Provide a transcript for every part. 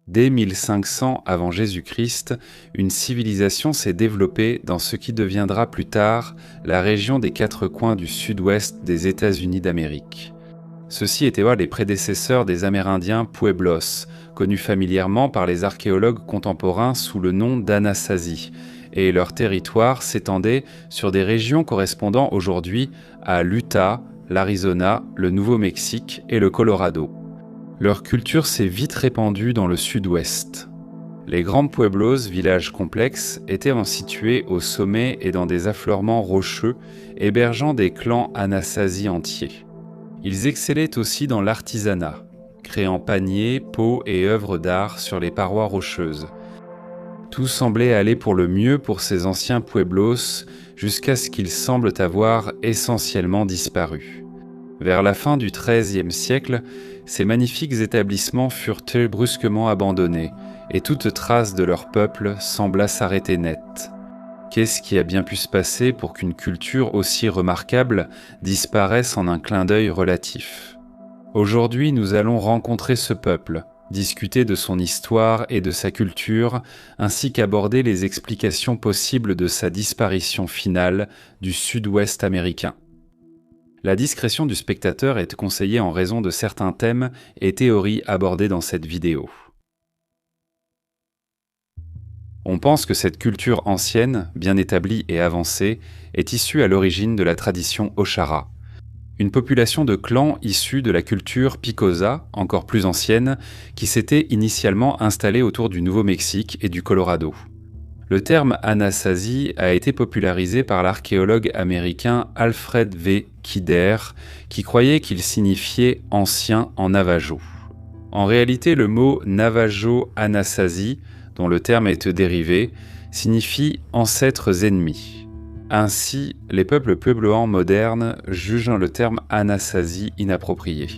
Dès 1500 avant Jésus-Christ, une civilisation s'est développée dans ce qui deviendra plus tard la région des quatre coins du sud-ouest des États-Unis d'Amérique. Ceux-ci étaient les prédécesseurs des Amérindiens Pueblos, connus familièrement par les archéologues contemporains sous le nom d'Anasazi, et leur territoire s'étendait sur des régions correspondant aujourd'hui à l'Utah, l'Arizona, le Nouveau-Mexique et le Colorado. Leur culture s'est vite répandue dans le sud-ouest. Les grands pueblos, villages complexes, étaient situés au sommet et dans des affleurements rocheux, hébergeant des clans Anasazi entiers. Ils excellaient aussi dans l'artisanat, créant paniers, pots et œuvres d'art sur les parois rocheuses. Tout semblait aller pour le mieux pour ces anciens pueblos, jusqu'à ce qu'ils semblent avoir essentiellement disparu. Vers la fin du XIIIe siècle, ces magnifiques établissements furent brusquement abandonnés, et toute trace de leur peuple sembla s'arrêter net. Qu'est-ce qui a bien pu se passer pour qu'une culture aussi remarquable disparaisse en un clin d'œil relatif ? Aujourd'hui, nous allons rencontrer ce peuple, discuter de son histoire et de sa culture, ainsi qu'aborder les explications possibles de sa disparition finale du sud-ouest américain. La discrétion du spectateur est conseillée en raison de certains thèmes et théories abordés dans cette vidéo. On pense que cette culture ancienne, bien établie et avancée, est issue à l'origine de la tradition Oshara, une population de clans issus de la culture Picosa, encore plus ancienne, qui s'était initialement installée autour du Nouveau-Mexique et du Colorado. Le terme Anasazi a été popularisé par l'archéologue américain Alfred V. Kidder, qui croyait qu'il signifiait « ancien » en navajo. En réalité, le mot Navajo-Anasazi, dont le terme est dérivé, signifie « ancêtres ennemis ». Ainsi, les peuples puebloans modernes jugent le terme Anasazi inapproprié.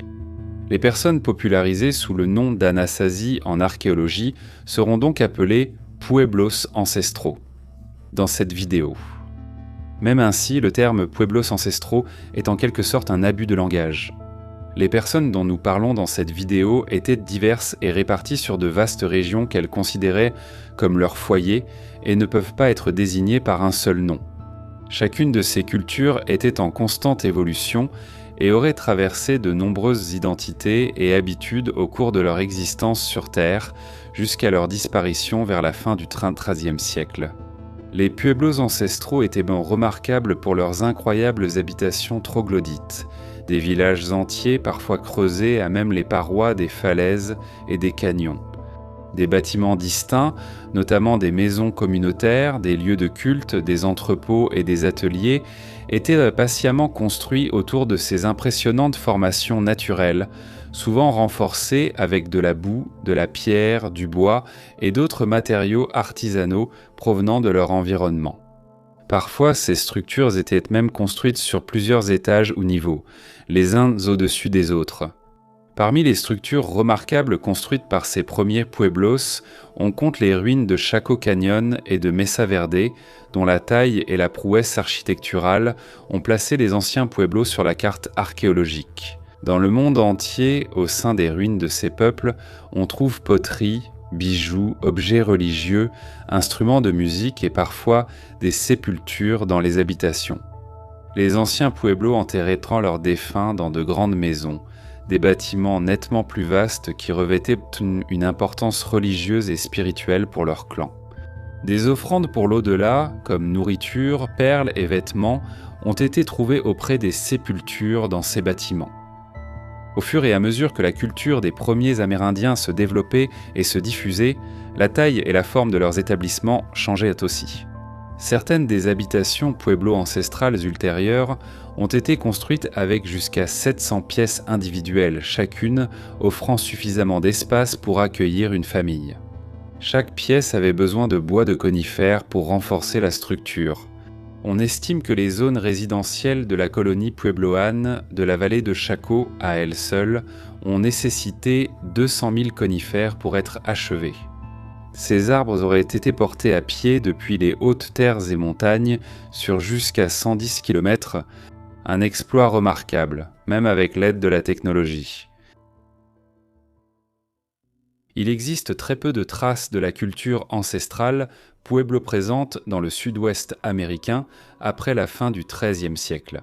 Les personnes popularisées sous le nom d'Anasazi en archéologie seront donc appelées Pueblos ancestraux dans cette vidéo. Même ainsi, le terme Pueblos ancestraux est en quelque sorte un abus de langage. Les personnes dont nous parlons dans cette vidéo étaient diverses et réparties sur de vastes régions qu'elles considéraient comme leur foyer et ne peuvent pas être désignées par un seul nom. Chacune de ces cultures était en constante évolution et aurait traversé de nombreuses identités et habitudes au cours de leur existence sur Terre, jusqu'à leur disparition vers la fin du XIIIe siècle. Les pueblos ancestraux étaient remarquables pour leurs incroyables habitations troglodytes, des villages entiers parfois creusés à même les parois des falaises et des canyons. Des bâtiments distincts, notamment des maisons communautaires, des lieux de culte, des entrepôts et des ateliers, étaient patiemment construits autour de ces impressionnantes formations naturelles, souvent renforcées avec de la boue, de la pierre, du bois et d'autres matériaux artisanaux provenant de leur environnement. Parfois, ces structures étaient même construites sur plusieurs étages ou niveaux, les uns au-dessus des autres. Parmi les structures remarquables construites par ces premiers pueblos, on compte les ruines de Chaco Canyon et de Mesa Verde, dont la taille et la prouesse architecturale ont placé les anciens pueblos sur la carte archéologique. Dans le monde entier, au sein des ruines de ces peuples, on trouve poteries, bijoux, objets religieux, instruments de musique et parfois des sépultures dans les habitations. Les anciens pueblos enterraient leurs défunts dans de grandes maisons, des bâtiments nettement plus vastes qui revêtaient une importance religieuse et spirituelle pour leur clan. Des offrandes pour l'au-delà, comme nourriture, perles et vêtements, ont été trouvées auprès des sépultures dans ces bâtiments. Au fur et à mesure que la culture des premiers Amérindiens se développait et se diffusait, la taille et la forme de leurs établissements changeaient aussi. Certaines des habitations pueblo ancestrales ultérieures ont été construites avec jusqu'à 700 pièces individuelles chacune, offrant suffisamment d'espace pour accueillir une famille. Chaque pièce avait besoin de bois de conifères pour renforcer la structure. On estime que les zones résidentielles de la colonie puebloane de la vallée de Chaco, à elles seules, ont nécessité 200 000 conifères pour être achevées. Ces arbres auraient été portés à pied depuis les hautes terres et montagnes sur jusqu'à 110 km, un exploit remarquable, même avec l'aide de la technologie. Il existe très peu de traces de la culture ancestrale pueblo-présente dans le sud-ouest américain après la fin du XIIIe siècle.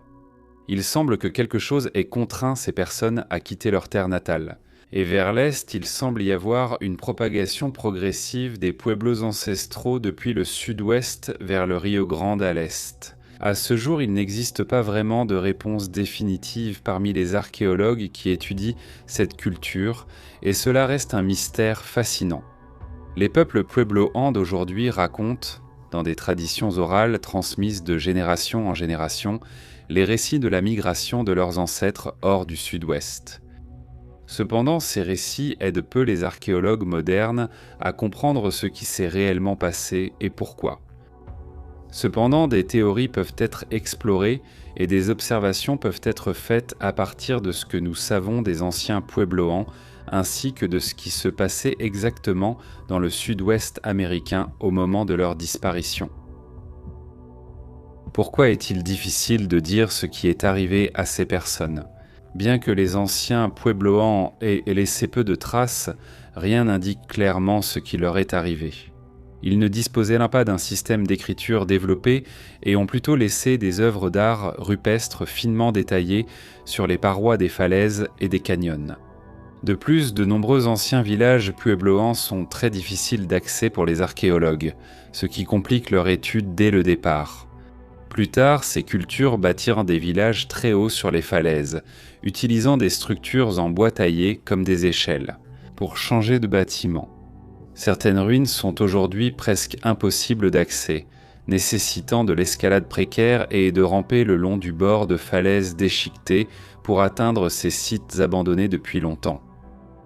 Il semble que quelque chose ait contraint ces personnes à quitter leur terre natale. Et vers l'est, il semble y avoir une propagation progressive des pueblos ancestraux depuis le sud-ouest vers le Rio Grande à l'est. À ce jour, il n'existe pas vraiment de réponse définitive parmi les archéologues qui étudient cette culture, et cela reste un mystère fascinant. Les peuples puebloans d'aujourd'hui racontent, dans des traditions orales transmises de génération en génération, les récits de la migration de leurs ancêtres hors du sud-ouest. Cependant, ces récits aident peu les archéologues modernes à comprendre ce qui s'est réellement passé et pourquoi. Cependant, des théories peuvent être explorées et des observations peuvent être faites à partir de ce que nous savons des anciens puebloans ainsi que de ce qui se passait exactement dans le sud-ouest américain au moment de leur disparition. Pourquoi est-il difficile de dire ce qui est arrivé à ces personnes ? Bien que les anciens puebloans aient laissé peu de traces, rien n'indique clairement ce qui leur est arrivé. Ils ne disposaient là pas d'un système d'écriture développé et ont plutôt laissé des œuvres d'art rupestres finement détaillées sur les parois des falaises et des canyons. De plus, de nombreux anciens villages puebloans sont très difficiles d'accès pour les archéologues, ce qui complique leur étude dès le départ. Plus tard, ces cultures bâtirent des villages très hauts sur les falaises, utilisant des structures en bois taillé comme des échelles, pour changer de bâtiment. Certaines ruines sont aujourd'hui presque impossibles d'accès, nécessitant de l'escalade précaire et de ramper le long du bord de falaises déchiquetées pour atteindre ces sites abandonnés depuis longtemps.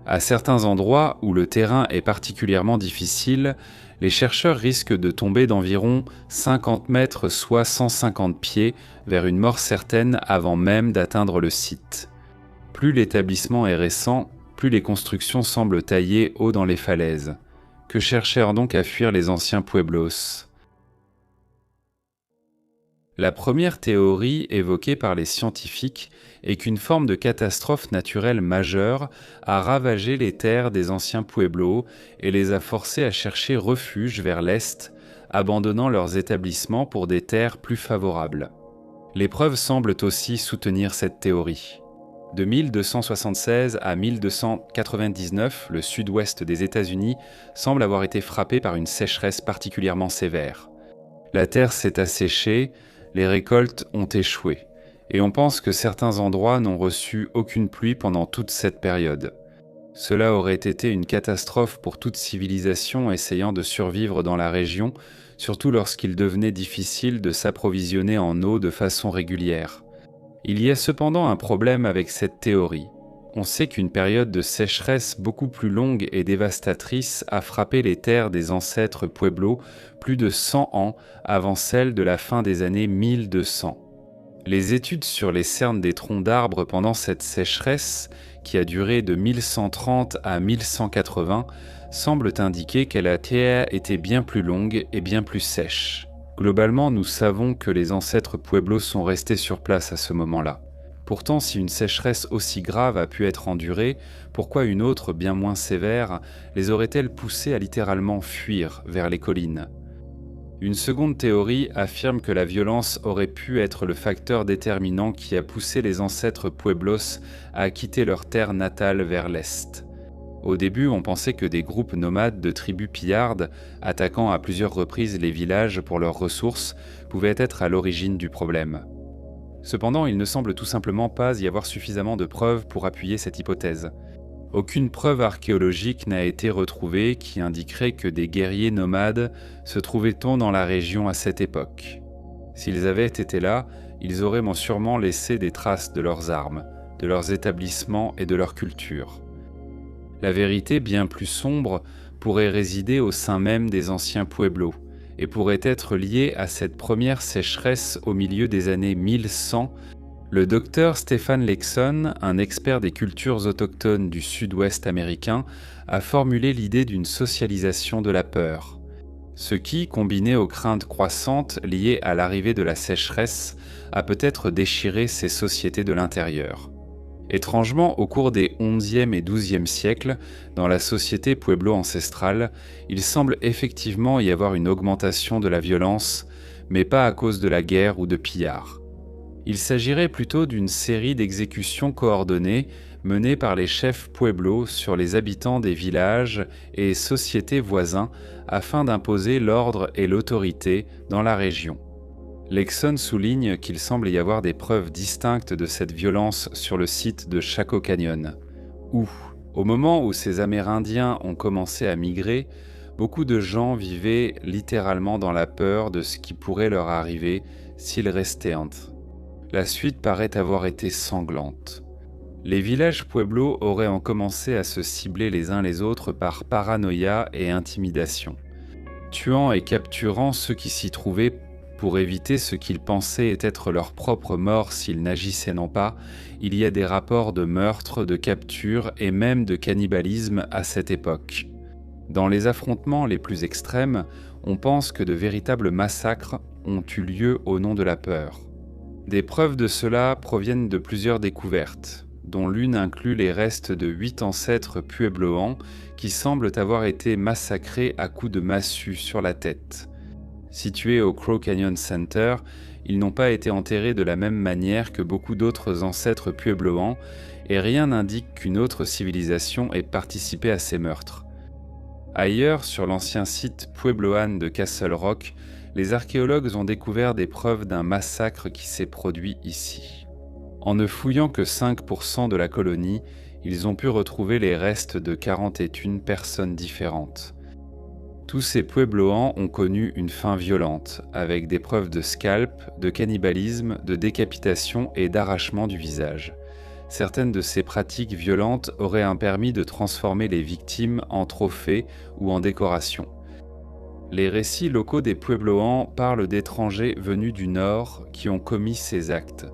À certains endroits où le terrain est particulièrement difficile, les chercheurs risquent de tomber d'environ 50 mètres, soit 150 pieds, vers une mort certaine avant même d'atteindre le site. Plus l'établissement est récent, plus les constructions semblent taillées haut dans les falaises. Que cherchèrent donc à fuir les anciens pueblos ? La première théorie évoquée par les scientifiques est qu'une forme de catastrophe naturelle majeure a ravagé les terres des anciens pueblos et les a forcés à chercher refuge vers l'est, abandonnant leurs établissements pour des terres plus favorables. Les preuves semblent aussi soutenir cette théorie. De 1276 à 1299, le sud-ouest des États-Unis semble avoir été frappé par une sécheresse particulièrement sévère. La terre s'est asséchée, les récoltes ont échoué, et on pense que certains endroits n'ont reçu aucune pluie pendant toute cette période. Cela aurait été une catastrophe pour toute civilisation essayant de survivre dans la région, surtout lorsqu'il devenait difficile de s'approvisionner en eau de façon régulière. Il y a cependant un problème avec cette théorie. On sait qu'une période de sécheresse beaucoup plus longue et dévastatrice a frappé les terres des ancêtres pueblos plus de 100 ans avant celle de la fin des années 1200. Les études sur les cernes des troncs d'arbres pendant cette sécheresse, qui a duré de 1130 à 1180, semblent indiquer qu'elle a été bien plus longue et bien plus sèche. Globalement, nous savons que les ancêtres pueblos sont restés sur place à ce moment-là. Pourtant, si une sécheresse aussi grave a pu être endurée, pourquoi une autre bien moins sévère les aurait-elle poussés à littéralement fuir vers les collines ? Une seconde théorie affirme que la violence aurait pu être le facteur déterminant qui a poussé les ancêtres pueblos à quitter leur terre natale vers l'est. Au début, on pensait que des groupes nomades de tribus pillardes, attaquant à plusieurs reprises les villages pour leurs ressources, pouvaient être à l'origine du problème. Cependant, il ne semble tout simplement pas y avoir suffisamment de preuves pour appuyer cette hypothèse. Aucune preuve archéologique n'a été retrouvée qui indiquerait que des guerriers nomades se trouvaient-on dans la région à cette époque. S'ils avaient été là, ils auraient sûrement laissé des traces de leurs armes, de leurs établissements et de leur culture. La vérité, bien plus sombre, pourrait résider au sein même des anciens pueblos, et pourrait être liée à cette première sécheresse au milieu des années 1100. Le docteur Stephan Lexon, un expert des cultures autochtones du sud-ouest américain, a formulé l'idée d'une socialisation de la peur. Ce qui, combiné aux craintes croissantes liées à l'arrivée de la sécheresse, a peut-être déchiré ces sociétés de l'intérieur. Étrangement, au cours des XIe et XIIe siècles, dans la société pueblo ancestrale, il semble effectivement y avoir une augmentation de la violence, mais pas à cause de la guerre ou de pillards. Il s'agirait plutôt d'une série d'exécutions coordonnées menées par les chefs pueblos sur les habitants des villages et sociétés voisins afin d'imposer l'ordre et l'autorité dans la région. Lexon souligne qu'il semble y avoir des preuves distinctes de cette violence sur le site de Chaco Canyon, où, au moment où ces Amérindiens ont commencé à migrer, beaucoup de gens vivaient littéralement dans la peur de ce qui pourrait leur arriver s'ils restaient. La suite paraît avoir été sanglante. Les villages pueblos auraient en commencé à se cibler les uns les autres par paranoïa et intimidation, tuant et capturant ceux qui s'y trouvaient pour éviter ce qu'ils pensaient être leur propre mort s'ils n'agissaient non pas. Il y a des rapports de meurtres, de captures et même de cannibalisme à cette époque. Dans les affrontements les plus extrêmes, on pense que de véritables massacres ont eu lieu au nom de la peur. Des preuves de cela proviennent de plusieurs découvertes, dont l'une inclut les restes de 8 ancêtres puebloans qui semblent avoir été massacrés à coups de massue sur la tête. Situés au Crow Canyon Center, ils n'ont pas été enterrés de la même manière que beaucoup d'autres ancêtres puebloans, et rien n'indique qu'une autre civilisation ait participé à ces meurtres. Ailleurs, sur l'ancien site puebloan de Castle Rock, les archéologues ont découvert des preuves d'un massacre qui s'est produit ici. En ne fouillant que 5% de la colonie, ils ont pu retrouver les restes de 41 personnes différentes. Tous ces puebloans ont connu une fin violente, avec des preuves de scalp, de cannibalisme, de décapitation et d'arrachement du visage. Certaines de ces pratiques violentes auraient un permis de transformer les victimes en trophées ou en décorations. Les récits locaux des puebloans parlent d'étrangers venus du nord qui ont commis ces actes.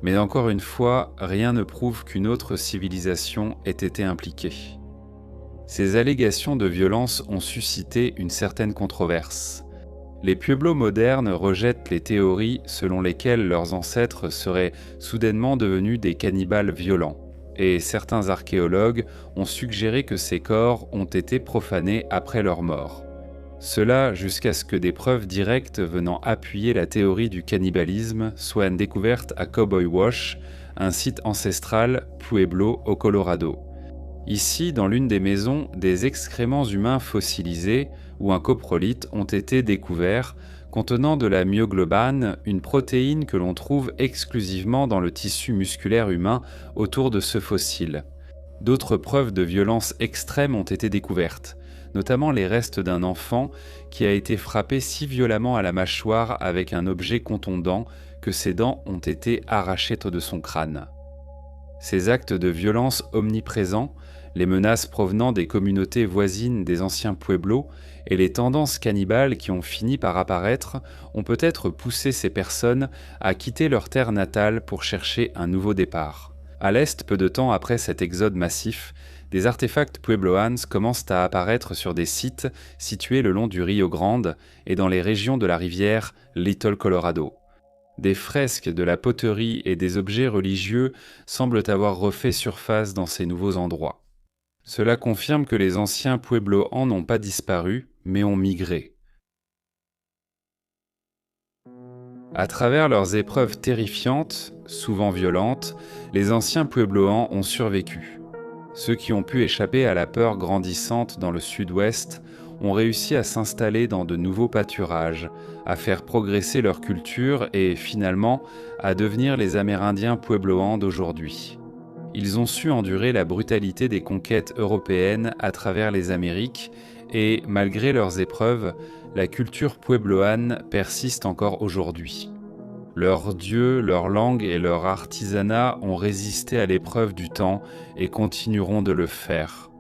Mais encore une fois, rien ne prouve qu'une autre civilisation ait été impliquée. Ces allégations de violence ont suscité une certaine controverse. Les pueblos modernes rejettent les théories selon lesquelles leurs ancêtres seraient soudainement devenus des cannibales violents, et certains archéologues ont suggéré que ces corps ont été profanés après leur mort. Cela jusqu'à ce que des preuves directes venant appuyer la théorie du cannibalisme soient découvertes à Cowboy Wash, un site ancestral pueblo au Colorado. Ici, dans l'une des maisons, des excréments humains fossilisés ou un coprolite ont été découverts contenant de la myoglobine, une protéine que l'on trouve exclusivement dans le tissu musculaire humain autour de ce fossile. D'autres preuves de violence extrême ont été découvertes, notamment les restes d'un enfant qui a été frappé si violemment à la mâchoire avec un objet contondant que ses dents ont été arrachées de son crâne. Ces actes de violence omniprésents, les menaces provenant des communautés voisines des anciens pueblos et les tendances cannibales qui ont fini par apparaître ont peut-être poussé ces personnes à quitter leur terre natale pour chercher un nouveau départ. À l'est, peu de temps après cet exode massif, des artefacts puebloans commencent à apparaître sur des sites situés le long du Rio Grande et dans les régions de la rivière Little Colorado. Des fresques, de la poterie et des objets religieux semblent avoir refait surface dans ces nouveaux endroits. Cela confirme que les anciens puebloans n'ont pas disparu, mais ont migré. À travers leurs épreuves terrifiantes, souvent violentes, les anciens puebloans ont survécu. Ceux qui ont pu échapper à la peur grandissante dans le sud-ouest ont réussi à s'installer dans de nouveaux pâturages, à faire progresser leur culture et, finalement, à devenir les Amérindiens puebloans d'aujourd'hui. Ils ont su endurer la brutalité des conquêtes européennes à travers les Amériques et, malgré leurs épreuves, la culture puebloane persiste encore aujourd'hui. Leurs dieux, leur langue et leur artisanat ont résisté à l'épreuve du temps et continueront de le faire.